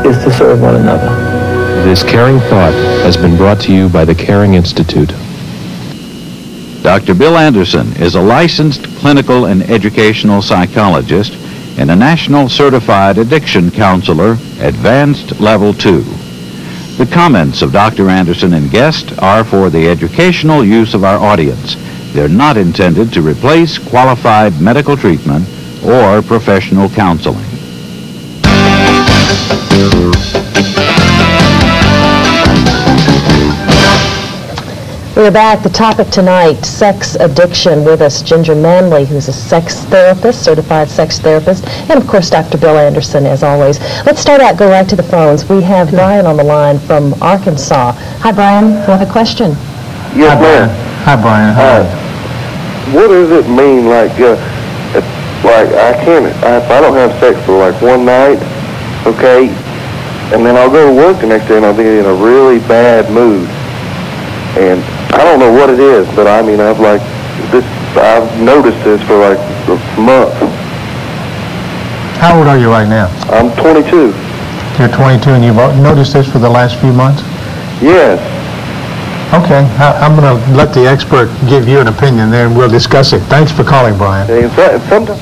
is to serve one another. This caring thought has been brought to you by the Caring Institute. Dr. Bill Anderson is a licensed clinical and educational psychologist and a national certified addiction counselor, advanced level 2. The comments of Dr. Anderson and guest are for the educational use of our audience. They're not intended to replace qualified medical treatment or professional counseling. We're back. The topic tonight, sex addiction. With us, Ginger Manley, who's a sex therapist, certified sex therapist, and of course, Dr. Bill Anderson, as always. Let's start out, go right to the phones. We have Brian on the line from Arkansas. Hi, Brian. You have a question? Yes, ma'am. Hi, Brian. Hi. What does it mean, like if I don't have sex for like one night, okay, and then I'll go to work the next day and I'll be in a really bad mood, and I don't know what it is, but I mean, I've noticed this for like a month. How old are you right now? I'm 22. You're 22 and you've noticed this for the last few months? Yes. Okay, I'm going to let the expert give you an opinion there and we'll discuss it. Thanks for calling, Brian. Sometimes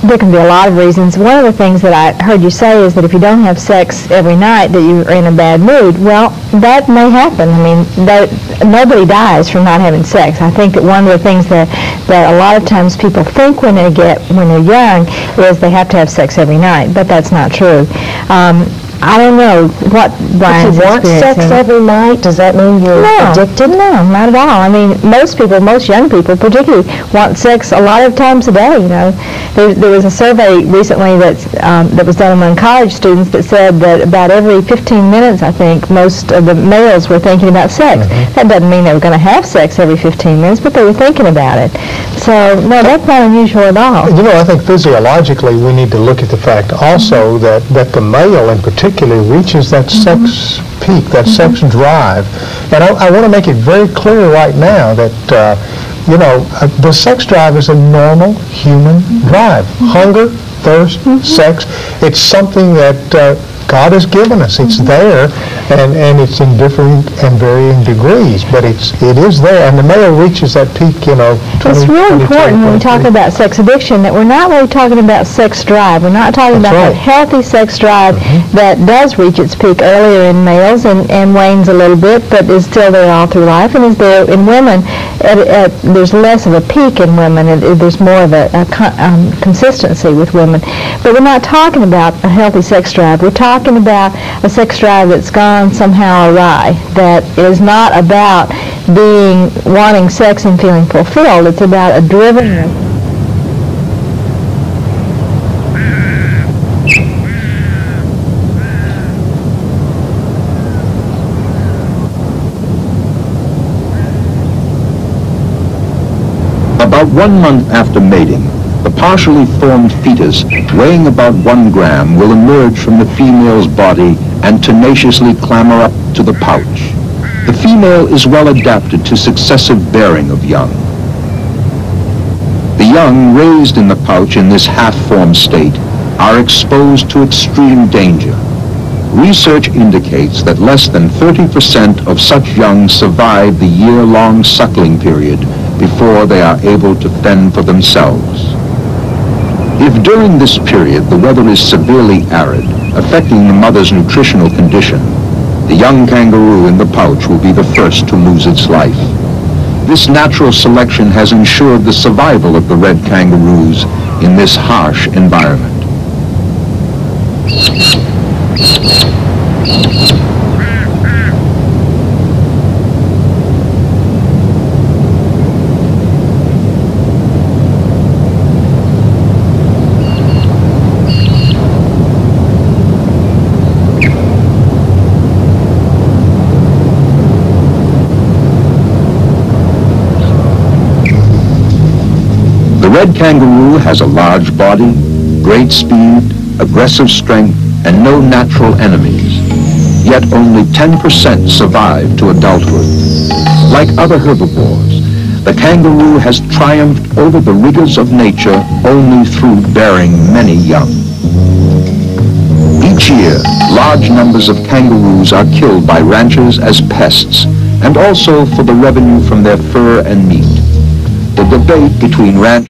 there can be a lot of reasons. One of the things that I heard you say is that if you don't have sex every night that you're in a bad mood. Well, that may happen. I mean, nobody dies from not having sex. I think that one of the things that a lot of times people think when they're young is they have to have sex every night, but that's not true. I don't know what Brian's experiencing. If you want sex every night, does that mean you're addicted? No, not at all. I mean, most young people particularly, want sex a lot of times a day, you know. There was a survey recently that was done among college students that said that about every 15 minutes, I think, most of the males were thinking about sex. Mm-hmm. That doesn't mean they were going to have sex every 15 minutes, but they were thinking about it. So, no, that's not unusual at all. You know, I think physiologically we need to look at the fact also that the male in particular reaches that sex peak, that sex drive. And I want to make it very clear right now that, the sex drive is a normal human drive. Hunger, thirst, sex, it's something that God has given us. It's there, and it's in different and varying degrees, but it is there, and the male reaches that peak, 20, It's really important when we talk about sex addiction that we're not really talking about sex drive. We're not talking about that healthy sex drive that does reach its peak earlier in males and wanes a little bit, but is still there all through life, and is there in women. There's less of a peak in women. There's more of a consistency with women. But we're not talking about a healthy sex drive. We're talking about a sex drive that's gone somehow awry, that is not about wanting sex and feeling fulfilled. It's about a driven... About 1 month after mating, the partially formed fetus, weighing about 1 gram, will emerge from the female's body and tenaciously clamber up to the pouch. The female is well adapted to successive bearing of young. The young raised in the pouch in this half-formed state are exposed to extreme danger. Research indicates that less than 30% of such young survive the year-long suckling period before they are able to fend for themselves. If during this period the weather is severely arid, affecting the mother's nutritional condition, the young kangaroo in the pouch will be the first to lose its life. This natural selection has ensured the survival of the red kangaroos in this harsh environment. The red kangaroo has a large body, great speed, aggressive strength, and no natural enemies. Yet only 10% survive to adulthood. Like other herbivores, the kangaroo has triumphed over the rigors of nature only through bearing many young. year, large numbers of kangaroos are killed by ranchers as pests, and also for the revenue from their fur and meat. The debate between ranchers